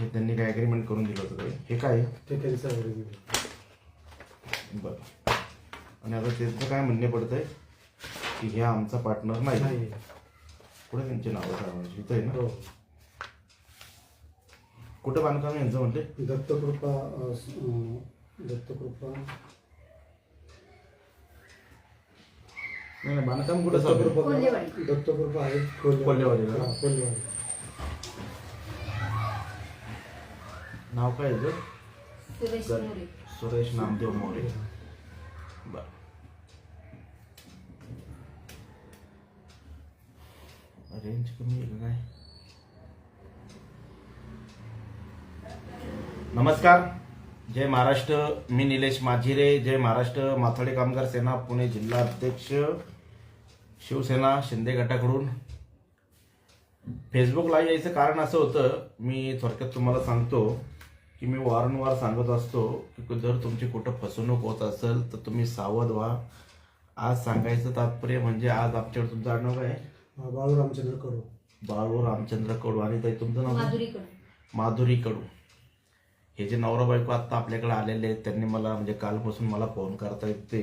हे त्यांनी काय ॲग्रीमेंट करून दिलं होतं काय? हे काय ते त्यांचं ॲग्रीमेंट. बरं. आणि आता त्यांचं काय म्हणणे पडतंय की ह्या आमचा पार्टनर नाही. पुढे त्यांची नावं सांगायची इथं आहे ना. हो. कुठं बांधकाम यांचं म्हणते? दत्तकृपा नाही बांधकाम कुठं चालू आहे? दत्तकृपा आहे कोल्हेवाडीला. कोल्हेवाडी. नाव काय आहे सुरेश नामदेव मोरे. बर. रेंज कमी आहे का काय? नमस्कार, जय महाराष्ट्र. मी निलेश माझिरे, जय महाराष्ट्र. माथाडी कामगार सेना पुणे जिल्हा अध्यक्ष, शिवसेना शिंदे गटाकडून. फेसबुक लाईव्ह यायचं कारण असं होतं, मी थोडक्यात तुम्हाला सांगतो की मी वारंवार सांगत असतो की जर तुमची कुठं फसवणूक होत असेल तर तुम्ही सावध व्हा. आज सांगायचं तात्पर्य म्हणजे आज आमच्याकडे तुमचं आडनाव काय आहे? बाळू रामचंद्र कडू. बाळू रामचंद्र कडू. आणि ताई तुमचं नाव? माधुरी कडू. हे जे नवरा बायको आत्ता आपल्याकडे आलेले आहेत त्यांनी मला म्हणजे कालपासून मला फोन करता येते.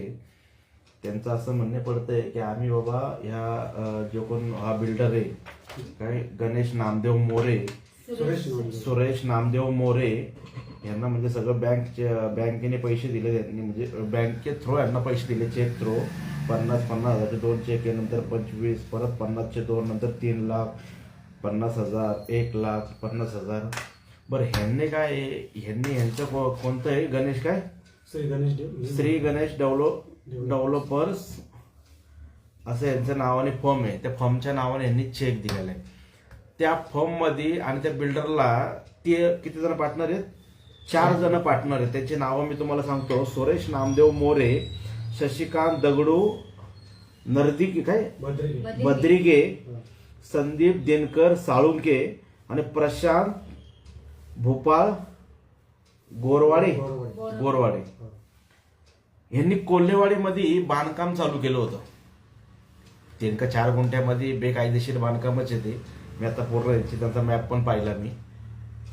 त्यांचं असं म्हणणे पडतंय की आम्ही बाबा ह्या जो कोण हा बिल्डर आहे काय गणेश नामदेव मोरे, सुरेश नामदेव मोरे यांना म्हणजे सगळं बँकेने पैसे दिले. त्यांनी म्हणजे बँके थ्रू यांना पैसे दिले, चेक थ्रू. 50,000चे 2 चेक आहे, नंतर 25, परत 50चे 2, नंतर 3 लाख, 50,000, 1 लाख, 50,000. बरं ह्यांनी काय ह्यांचं कोणतं आहे? गणेश काय? श्री गणेश डेव्हलपर्स असं यांचं नावाने फर्म आहे. त्या फर्मच्या नावाने यांनी चेक दिलेला आहे. त्या फर्म मध्ये आणि त्या बिल्डरला ते किती जण पार्टनर आहेत? 4 जण पार्टनर आहेत. त्याची नावं मी तुम्हाला सांगतो. सुरेश नामदेव मोरे, शशिकांत दगडू नर्दिके काय बद्रिगे, संदीप दिनकर साळुंके आणि प्रशांत भोपाळ गोरवाडे यांनी कोल्हेवाडीमध्ये बांधकाम चालू केलं होतं. 3 का 4 गुंठ्यामध्ये बेकायदेशीर बांधकामच येते. मी आता पूर्ण त्यांचा मॅप पण पाहिला मी.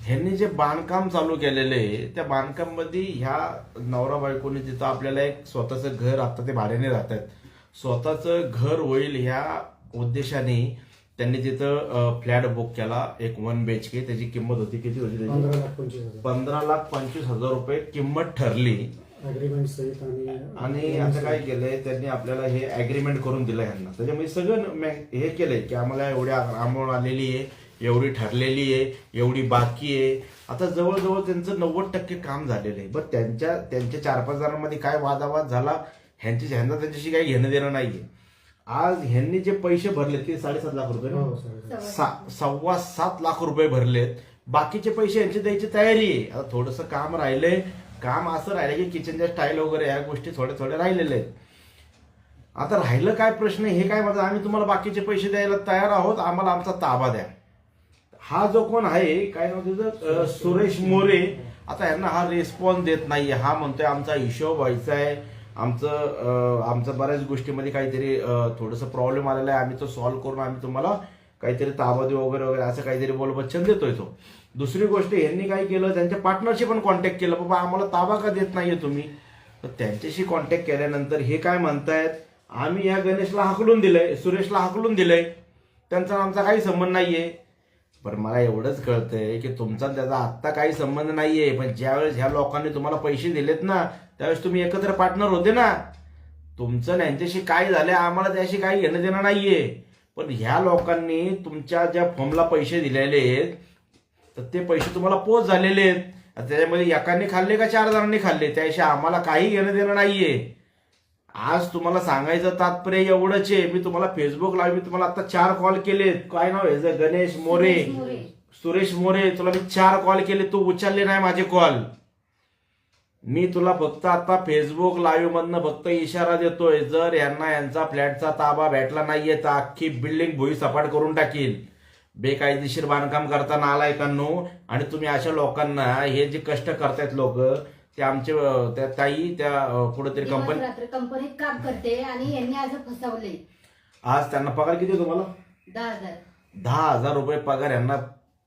ह्यांनी जे बांधकाम चालू केलेलं आहे त्या बांधकाम मध्ये ह्या नवरा बायकोने जिथं आपल्याला एक स्वतःचं घर, आता ते भाड्याने राहतात, स्वतःचं घर होईल ह्या उद्देशाने त्यांनी तिथं फ्लॅट बुक केला. एक 1 BHK. त्याची किंमत होती किती होती? 15,25,000 रुपये किंमत ठरली. आणि असं काय केलंय त्यांनी आपल्याला हे ॲग्रीमेंट करून दिलं ह्यांना. त्याच्यामध्ये सगळं हे केलंय की आम्हाला एवढ्या अमाऊंट आलेली आहे, एवढी ठरलेली आहे, एवढी बाकी आहे. आता जवळजवळ त्यांचं 90% काम झालेलं आहे. बट त्यांच्या 4-5 जणांमध्ये काय वादावाद झाला ह्यांना त्यांच्याशी काही घेणं देणं नाहीये. आज ह्यांनी जे पैसे भरले ते 7.5 लाख रुपये, 7.25 लाख रुपये भरलेत. बाकीचे पैसे यांची द्यायची तयारी आहे. आता थोडंसं काम राहिलंय. काम असं राहिलं की किचनच्या स्टाईल वगैरे या गोष्टी थोड्या राहिलेल्या आहेत. आता राहिलं काय प्रश्न हे काय म्हणतात, आम्ही तुम्हाला बाकीचे पैसे द्यायला तयार आहोत, आम्हाला आमचा ताबा द्या. हा जो कोण आहे काय नाव त्याचं, सुरेश मोरे. आता यांना हा रिस्पॉन्स देत नाहीये. हा म्हणतोय आमचा हिशोब व्हायचा आहे, आमचं बऱ्याच गोष्टीमध्ये काहीतरी थोडंसं प्रॉब्लेम आलेला आहे, आम्ही तो सॉल्व्ह करून आम्ही तुम्हाला काहीतरी ताबा देऊ वगैरे असं काहीतरी बोलबच्चन देतोय तो. दुसरी गोष्ट यांनी काय केलं, त्यांच्या पार्टनरशी पण कॉन्टॅक्ट केलं, बाबा आम्हाला ताबा का देत नाहीये तुम्ही. तर त्यांच्याशी कॉन्टॅक्ट केल्यानंतर हे काय म्हणतायत, आम्ही या गणेशला हाकलून दिलंय, सुरेशला हाकलून दिलंय, त्यांचा आमचा काही संबंध नाहीये. पण मला एवढंच कळतंय की तुमचा त्याचा आत्ता काही संबंध नाहीये, पण ज्यावेळेस ह्या लोकांनी तुम्हाला पैसे दिलेत ना त्यावेळेस तुम्ही एकत्र पार्टनर होते ना. तुमचं यांच्याशी काय झालंय आम्हाला त्याशी काही घेणं देणं नाहीये. पण ह्या लोकांनी तुमच्या ज्या फर्मला पैसे दिलेले आहेत तर ते पैसे तुम्हाला पोच झालेले आहेत. त्याच्यामध्ये एकाने खाल्ले का 4 जणांनी खाल्ले त्याशी आम्हाला काही घेणं देणं नाहीये. आज तुम्हाला सांगायचं तात्पर्य एवढंच आहे. मी तुम्हाला फेसबुक लाईव्ह मी तुम्हाला आता 4 कॉल केलेत. काय नाव आहे? गणेश मोरे, सुरेश मोरे. तुला मी 4 कॉल केले, तू उचलले नाही माझे कॉल. मी तुला फक्त आता फेसबुक लाईव्ह मधनं फक्त इशारा देतोय, जर यांना यांचा फ्लॅटचा ताबा भेटला नाहीये तर अख्खी बिल्डिंग भुई सपाट करून टाकील. बेकायदेशीर बांधकाम करताना आलायकांनो. आणि तुम्ही अशा लोकांना हे जे कष्ट करतायत लोक ते आमचे त्या ताई त्या कुठेतरी कंपनीत काम करते आणि यांनी आज फसवले. आज त्यांना पगार किती तुम्हाला? 10,000. 10,000 रुपये पगार यांना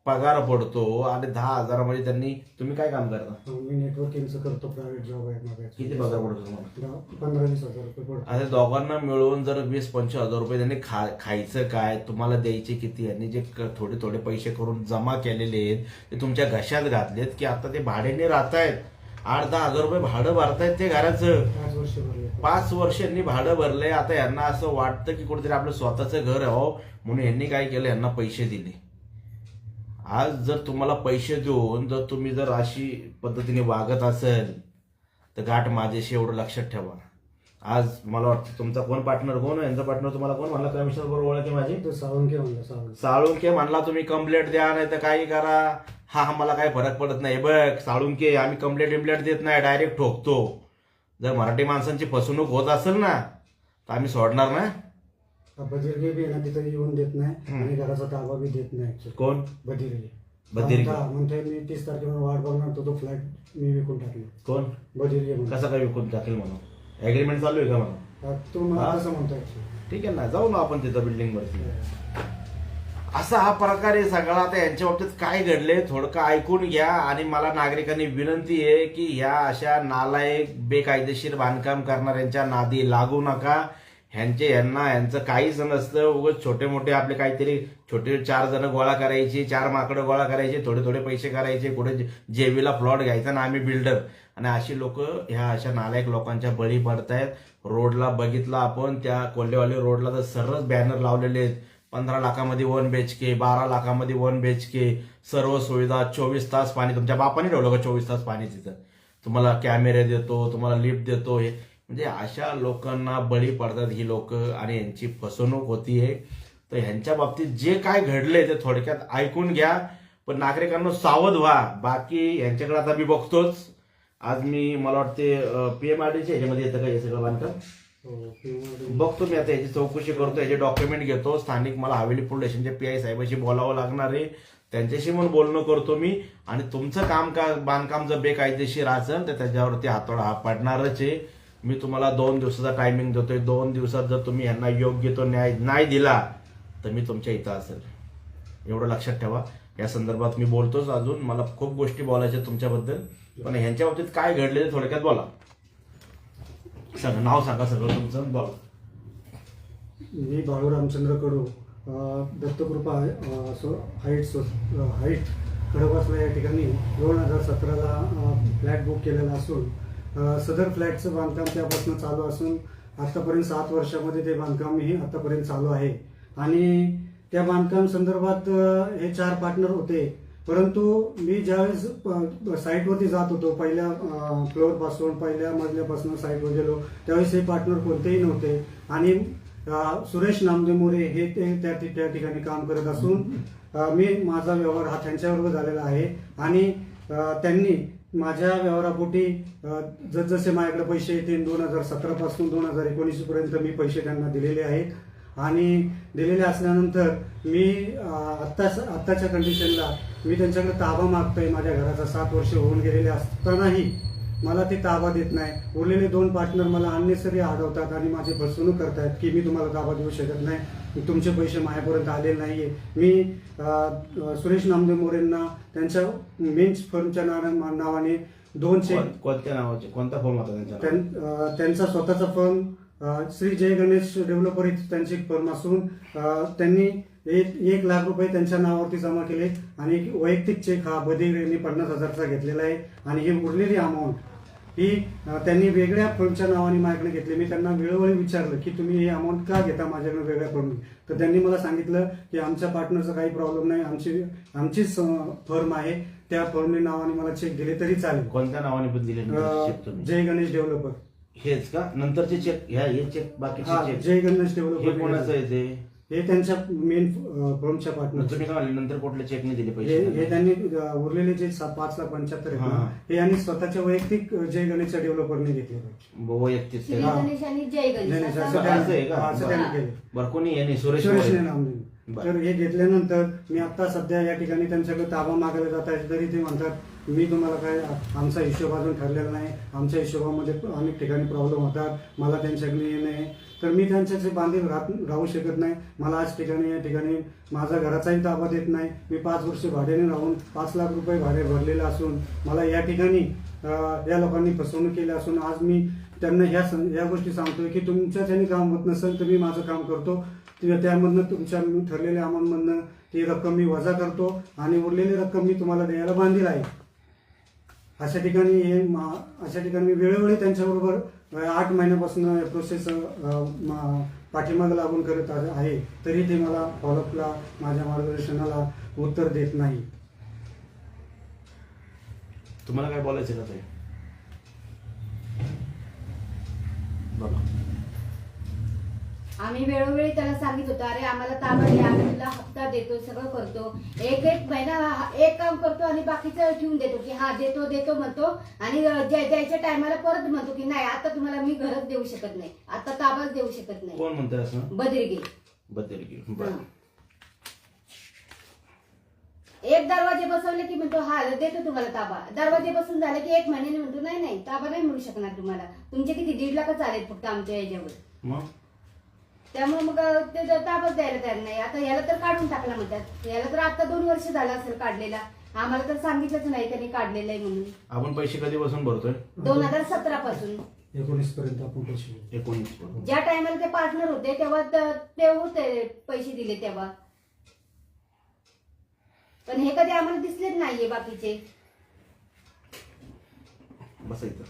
पगार पडतो आणि 10,000 त्यांनी, तुम्ही काय काम करता? मी नेटवर्किंगचं करतो, प्रायव्हेट जॉब आहे माझा. किती पगार पडतो तुम्हाला? 15-20 हजार रुपये पडतो. आता दोघांना मिळून जर 20-25 हजार रुपये त्यांनी खायचं काय, तुम्हाला द्यायचे किती, यांनी जे थोडे थोडे पैसे करून जमा केलेले आहेत ते तुमच्या घशात घातलेत की आता ते भाड्याने राहतायत. 8-10 हजार रुपये भाडं भरतायत ते घराचं. 5 वर्ष भरले. 5 वर्षांनी भाडं भरलंय. आता यांना असं वाटतं की कुठेतरी आपलं स्वतःचं घर आहे हो, म्हणून यांनी काय केलं, यांना पैसे दिले. आज जर तुम्हाला पैसे देऊन जर तुम्ही जर अशी पद्धतीने वागत असेल तर गाठ माझ्याशी, एवढं लक्षात ठेवा. आज मला वाटतं तुमचा कोण पार्टनर, कोण आहे यांचा पार्टनर, तुम्हाला कोण म्हणला कमिशनर बरोबर ओळख आहे माझी? तो साळुंखे म्हणला. साळुंखे म्हणला तुम्ही कंप्लेंट द्या नाही तर काही करा. हा मला काही फरक पडत नाही. बघ साळुंखे, आम्ही कंप्लेंट देत नाही, डायरेक्ट ठोकतो. जर मराठी माणसांची फसवणूक होत असेल ना तर आम्ही सोडणार ना. बदिरगे बी ना तिथे येऊन देत नाही आणि घराचा ताबा बी देत नाही. कोण? बदिरगे. बदिरगे म्हणते मी 30 तारखेला वाट बघणार, तो फ्लॅट मी विकून टाकले. कोण? बदिरगे. कसा काय विकून टाकेल म्हणून? ऍग्रीमेंट चालू आहे का म्हणून? तो मला असं म्हणतोय. ठीक आहे ना, जाऊ ना आपण तिथं बिल्डिंग वरती. असा हा प्रकार आहे सगळा. आता यांच्या बाबतीत काय घडले थोडं ऐकून घ्या. आणि मला नागरिकांनी विनंती आहे की ह्या अशा नालायक बेकायदेशीर बांधकाम करणाऱ्यांच्या नादी लागू नका. यांचं काहीच नसतं. उगाच छोटे मोठे आपले काहीतरी छोटे 4 जण गोळा करायचे, 4 माकडं गोळा करायचे, थोडे थोडे पैसे करायचे, कुठे जेबीला प्लॉट घ्यायचा ना आम्ही बिल्डर. आणि अशी लोक ह्या अशा नालायक लोकांच्या बळी पडतायत. रोडला बघितलं आपण, त्या कोल्हेवाले रोडला तर सर्वच बॅनर लावलेले आहेत. 15 लाखामध्ये 1 BHK, 12 लाखामध्ये 1 BHK, सर्व सुविधा, 24 तास पाणी. तुमच्या बापाने ठेवलं का 24 तास पाणी तिथं? तुम्हाला कॅमेरे देतो, तुम्हाला लिफ्ट देतो. हे म्हणजे अशा लोकांना बळी पडतात ही लोक आणि यांची फसवणूक होतीये. तर ह्यांच्या बाबतीत जे काय घडले ते थोडक्यात ऐकून घ्या. पण नागरिकांना सावध व्हा. बाकी यांच्याकडे आता मी बघतोच. आज मी मला वाटते PMRDच्या ह्याच्यामध्ये येतं का हे सगळं बांधकाम? बघतो मी आता याची चौकशी करतो, याचे डॉक्युमेंट घेतो. स्थानिक मला हवेली पोलीस स्टेशनचे PI साहेबांशी बोलावं लागणार आहे, त्यांच्याशी पण बोलणं करतो मी. आणि तुमचं बांधकाम जर बेकायदेशीर असेल तर त्याच्यावरती हातोडा हा पडणारच आहे. मी तुम्हाला 2 दिवसाचा टायमिंग देतोय. 2 दिवसात जर तुम्ही यांना योग्य तो न्याय नाही दिला तर मी तुमच्या इथं असेल, एवढं लक्षात ठेवा. या संदर्भात मी बोलतोच. अजून मला खूप गोष्टी बोलायच्या तुमच्याबद्दल, पण ह्यांच्या बाबतीत काय घडले थोडक्यात बोला. नाव सांगा सगळं तुमचं, बोला. मी बाळू रामचंद्र कडू, दत्तकृपा हाईट खडकवासला या ठिकाणी 2017ला फ्लॅट बुक केलेला असून सदर फ्लॅटचं बांधकाम त्यापासून चालू असून आतापर्यंत 7 वर्षामध्ये ते बांधकामही आतापर्यंत चालू आहे. आणि त्या बांधकाम संदर्भात हे 4 पार्टनर होते. परंतु मी ज्यावेळेस साईटवरती जात होतो, पहिल्या फ्लोअरपासून, पहिल्या मजल्यापासून साईटवर गेलो, त्यावेळेस हे पार्टनर कोणतेही नव्हते. आणि सुरेश नामदेव मोरे हे त्या ठिकाणी काम करत असून मी माझा व्यवहार हा त्यांच्याबरोबर झालेला आहे. आणि त्यांनी माझ्या व्यवहारापोटी जसजसे माझ्याकडे पैसे येतील 2017 पासून 2019 पर्यंत मी पैसे त्यांना दिलेले आहेत. आणि दिलेले असल्यानंतर मी आत्ताच्या कंडिशनला मी त्यांच्याकडे ताबा मागतोय. माझ्या घराचा 7 वर्ष होऊन गेलेले असतानाही मला ते ताबा देत नाही. उरलेले 2 पार्टनर मला अननेसरी अडवतात आणि माझी फसवणूक करतायत की मी तुम्हाला ताबा देऊ शकत नाही, तुमचे पैसे माझ्यापर्यंत आलेले नाहीये. मी सुरेश नामदेव मोरेंना त्यांच्या मेन्स फर्मच्या नावाने 2 चेक. कोणत्या नावाचे, कोणता फॉर्म होता त्यांचा स्वतःचा फर्म श्री जय गणेश डेव्हलपर ही त्यांची फर्म असून त्यांनी 1 लाख रुपये त्यांच्या नावावरती जमा केले. आणि वैयक्तिक चेक हा बधीर यांनी 50,000चा घेतलेला आहे. आणि ही उरलेली अमाऊंट ही त्यांनी वेगळ्या फर्मच्या नावाने माझ्याकडे घेतली. मी त्यांना वेळोवेळी विचारलं की तुम्ही ही अमाऊंट का घेता माझ्याकडे वेगळ्या फर्म. तर त्यांनी मला सांगितलं की आमच्या पार्टनरचा काही प्रॉब्लेम नाही, आमचीच फर्म आहे, त्या फर्मने नावाने मला चेक दिले तरी चालेल. कोणत्या नावाने पण दिले? जय गणेश डेव्हलपर. हेच का? नंतरचे चेक, हे चेक बाकीचे चेक जय गणेश डेव्हलपर कोणाचं आहे ते? हे त्यांच्या मेन फर्मच्या पार्टनर. तुम्ही काय म्हणले नंतर कुठले चेक नाही दिले पैसे? हे त्यांनी उरलेले जे 5,75,000 आहेत ना, हे यांनी स्वतःच्या वैयक्तिक जय गणेशच्या डेव्हलपरने घेतले. वैयक्तिक श्री गणेश आणि जय गणेश असं बरं. कोणी यांनी सुरेश नामदेव. तर हे घेतल्यानंतर मी आता सध्या या ठिकाणी त्यांच्याकडे ताबा मागायला जात आहे, तरी ते म्हणतात मी तुम्हाला काय आमचा हिशोब अजून ठरलेला नाही, आमच्या हिशोबामध्ये अनेक ठिकाणी प्रॉब्लेम होतात, मला त्यांच्याकडे येणे आहे, तर मी त्यांच्याशी बांधील राहू शकत नाही. मला आज या ठिकाणी माझा घराचाही ताबा देत नाही. मी 5 वर्ष भाड्याने राहून 5 लाख रुपये भाडे भरलेलं असून मला या ठिकाणी या लोकांनी फसवणूक केली असून आज मी त्यांना ह्या गोष्टी सांगतोय की तुमच्याच्याने काम होत नसेल तर मी माझं काम करतो, त्यामधनं तुमच्या ठरलेल्या अमाऊंटमधनं ती रक्कम मी वजा करतो आणि उरलेली रक्कम मी तुम्हाला द्यायला बांधील आहे. अशा ठिकाणी मी वेळोवेळी त्यांच्याबरोबर 8 महिन्यापासून प्रोसेस पाठीमागे लागून करत आहे, तरी ते मला फॉलोअपला माझ्या मार्गदर्शनाला उत्तर देत नाही. तुम्हाला काय बोलायचं का ताई? बोला. आम्ही वेळोवेळी त्याला सांगित होतो, अरे आम्हाला ताबा द्या, आम्ही तुला हप्ता देतो, सगळं करतो, एक महिना एक काम करतो आणि बाकीचं ठेवून देतो की हा देतो म्हणतो आणि द्यायच्या टायमाला परत म्हणतो की नाही आता तुम्हाला मी घरच देऊ शकत नाही, आता ताबाच देऊ शकत नाही. कोण म्हणतंय असं? बद्रीगे. बरं. एक दरवाजे बसवले की म्हणतो हा देतो तुम्हाला ताबा, दरवाजे बसून झाले की 1 महिन्याने म्हणतो नाही ताबा नाही मिळू शकणार तुम्हाला, तुमचे किती 1.5 लाखच आलेत फक्त आमच्या याच्यावर. मग त्यामुळे मग ते ताबच द्यायला तयार नाही. आता याला तर काढून टाकला म्हणतात, याला तर आता 2 वर्ष झालं असेल काढलेला, आम्हाला तर सांगितलंच नाही त्यांनी काढलेलं आहे म्हणून. आपण पैसे कधीपासून भरतोय? 2017 पासून 19 पर्यंत आपण पैसे 19. ज्या टायमाला ते पार्टनर होते तेव्हा ते होते पैसे दिले तेव्हा, पण हे कधी आम्हाला दिसलेच नाहीये बाकीचे. बस इथं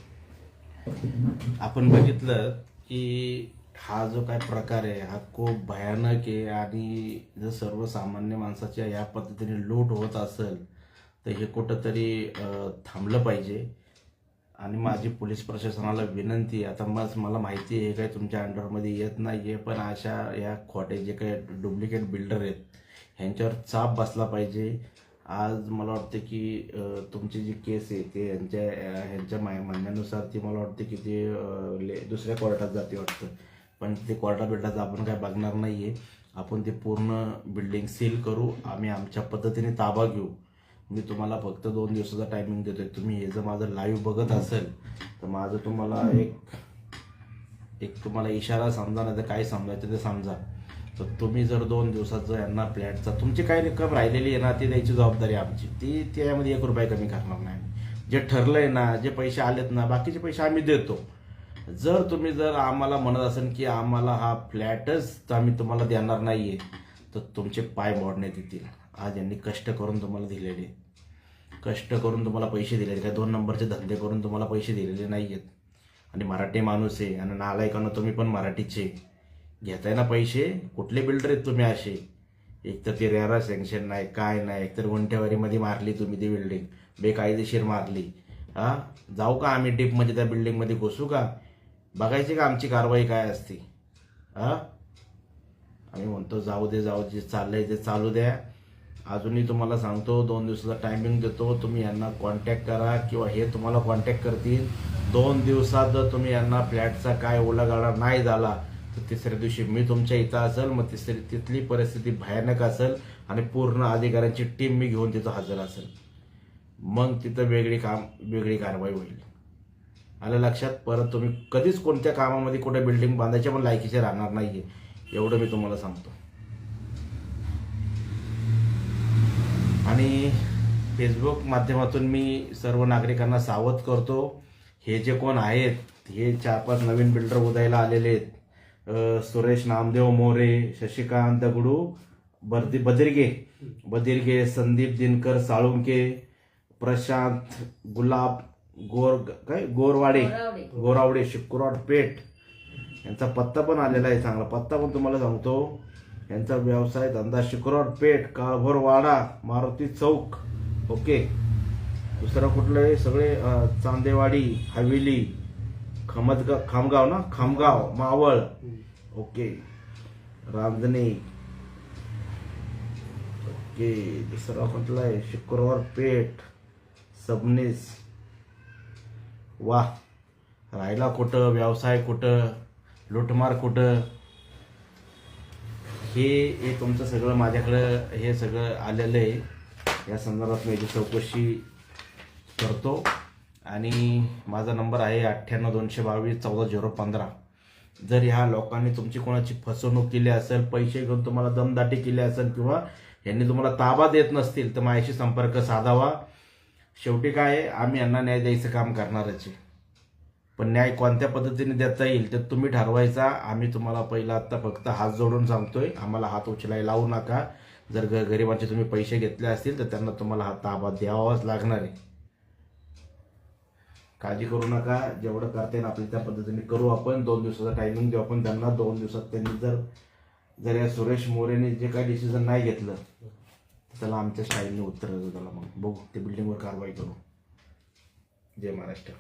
आपण बघितलं की हा जो काय प्रकार आहे हा खूप भयानक आहे आणि जर सर्वसामान्य माणसाच्या या पद्धतीने लूट होत असेल तर हे कुठंतरी थांबलं पाहिजे. आणि माझी पोलीस प्रशासनाला विनंती आहे, आता मला माहिती आहे हे काय तुमच्या अंडरमध्ये येत नाही आहे, पण अशा या खोटे जे काही डुप्लिकेट बिल्डर आहेत ह्यांच्यावर चाप बसला पाहिजे. आज मला वाटतं की तुमची जी केस आहे ते ह्यांच्या म्हणण्यानुसार ती मला वाटते की ते दुसऱ्या कोर्टात जाते वाटतं, पण ते कोर्टात बिल्डाचं आपण काय बघणार नाही आहे. आपण ते पूर्ण बिल्डिंग सील करू, आम्ही आमच्या पद्धतीने ताबा घेऊ. मी तुम्हाला फक्त 2 दिवसाचा टायमिंग देतोय. तुम्ही हे जर माझं लाईव्ह बघत असेल तर माझं तुम्हाला एक तुम्हाला इशारा समजा, नाही तर काय समजायचं ते समजा. तर तुम्ही जर 2 दिवसात जर यांना फ्लॅटचा तुमची काय रक्कम राहिलेली आहे ना ती द्यायची जबाबदारी आमची, ती त्यामध्ये 1 रुपया कमी करणार नाही. जे ठरलंय ना, जे पैसे आलेत ना, बाकीचे पैसे आम्ही देतो. जर आम्हाला म्हणत असेल की आम्हाला हा फ्लॅटच आम्ही तुम्हाला देणार नाहीये तर तुमचे पाय मोडण्यात येतील. आज यांनी कष्ट करून तुम्हाला दिलेले, कष्ट करून तुम्हाला पैसे दिलेले, काय 2 नंबरचे धंदे करून तुम्हाला पैसे दिलेले नाहीयेत. आणि मराठी माणूस आहे आणि नालायकांना तुम्ही पण मराठीचे घेताय ना पैसे. कुठले बिल्डर आहेत तुम्ही असे? एक तर ते रेरा सँक्शन नाही, काय नाही, एकतर गुंठेवारीमध्ये मारली तुम्ही ती बिल्डिंग, बेकायदेशीर मारली. हा, जाऊ का आम्ही डीपमध्ये त्या बिल्डिंगमध्ये घुसू का? बघायची का आमची कारवाई काय असते? हा, आम्ही म्हणतो जाऊ दे, जे चाललंय ते चालू द्या. अजूनही तुम्हाला सांगतो 2 दिवसाचा टायमिंग देतो, तुम्ही यांना कॉन्टॅक्ट करा किंवा हे तुम्हाला कॉन्टॅक्ट करतील. 2 दिवसात जर तुम्ही यांना फ्लॅटचा काय ओलागाडा नाही झाला तर 3ऱ्या दिवशी मी तुमच्या इथं असेल. मग तिथली परिस्थिती भयानक असेल आणि पूर्ण अधिकाऱ्यांची टीम मी घेऊन तिथं हजर असेल. मग तिथं वेगळी कारवाई होईल. आलं लक्षात? परत तुम्ही कधीच कोणत्या कामामध्ये कुठे बिल्डिंग बांधायच्या पण लायकीचे राहणार नाहीये, एवढं मी तुम्हाला सांगतो. आणि फेसबुक माध्यमातून मी सर्व नागरिकांना सावध करतो. हे जे कोण आहेत हे 4-5 नवीन बिल्डर उदयाला आलेले आहेत. सुरेश नामदेव मोरे, शशिकांत दगडू बदिरगे, संदीप दिनकर साळुंके, प्रशांत गुलाब गोरावडे, शुक्रवार पेठ यांचा पत्ता पण आलेला आहे. चांगला पत्ता पण तुम्हाला सांगतो. यांचा व्यवसाय धंदा शुक्रवार पेठ, काळभोरवाडा, मारुती चौक. ओके. दुसरा कुठलं आहे? सगळे चांदेवाडी, हवेली, खामगाव, मावळ. ओके. रांजणे. ओके. दुसरा कुठला आहे? शुक्रवार पेठ, सबनीस. वा, राहायला कुठं, व्यवसाय कुठं, लुटमार कुठं, हे तुमचं सगळं माझ्याकडं हे सगळं आलेलं आहे. या संदर्भात मी चौकशी करतो. आणि माझा नंबर आहे 98-222-14-015. जर ह्या लोकांनी तुमची कोणाची फसवणूक केली असेल, पैसे घेऊन तुम्हाला दमदाटी केली असेल किंवा यांनी तुम्हाला ताबा देत नसतील तर माझ्याशी संपर्क साधावा. शेवटी काय आहे, आम्ही यांना न्याय द्यायचं काम करणारच आहे. पण न्याय कोणत्या पद्धतीने देता येईल ते तुम्ही ठरवायचा. आम्ही तुम्हाला पहिला आत्ता फक्त हात जोडून सांगतोय, आम्हाला हात उचलायला लावू नका. जर गरिबांचे तुम्ही पैसे घेतले असतील तर त्यांना तुम्हाला हा ताबा द्यावाच लागणार आहे. काळजी करू नका, जेवढं करता येईल आपल्या त्या पद्धतीने करू आपण. 2 दिवसाचा टायमिंग देऊ आपण त्यांना. 2 दिवसात त्यांनी जर या सुरेश मोरेने जे काही डिसिजन नाही घेतलं तर त्याला आमच्या स्टाईलने उत्तर देऊ. त्याला मग बघू, ते बिल्डिंगवर कारवाई करू. जय महाराष्ट्र.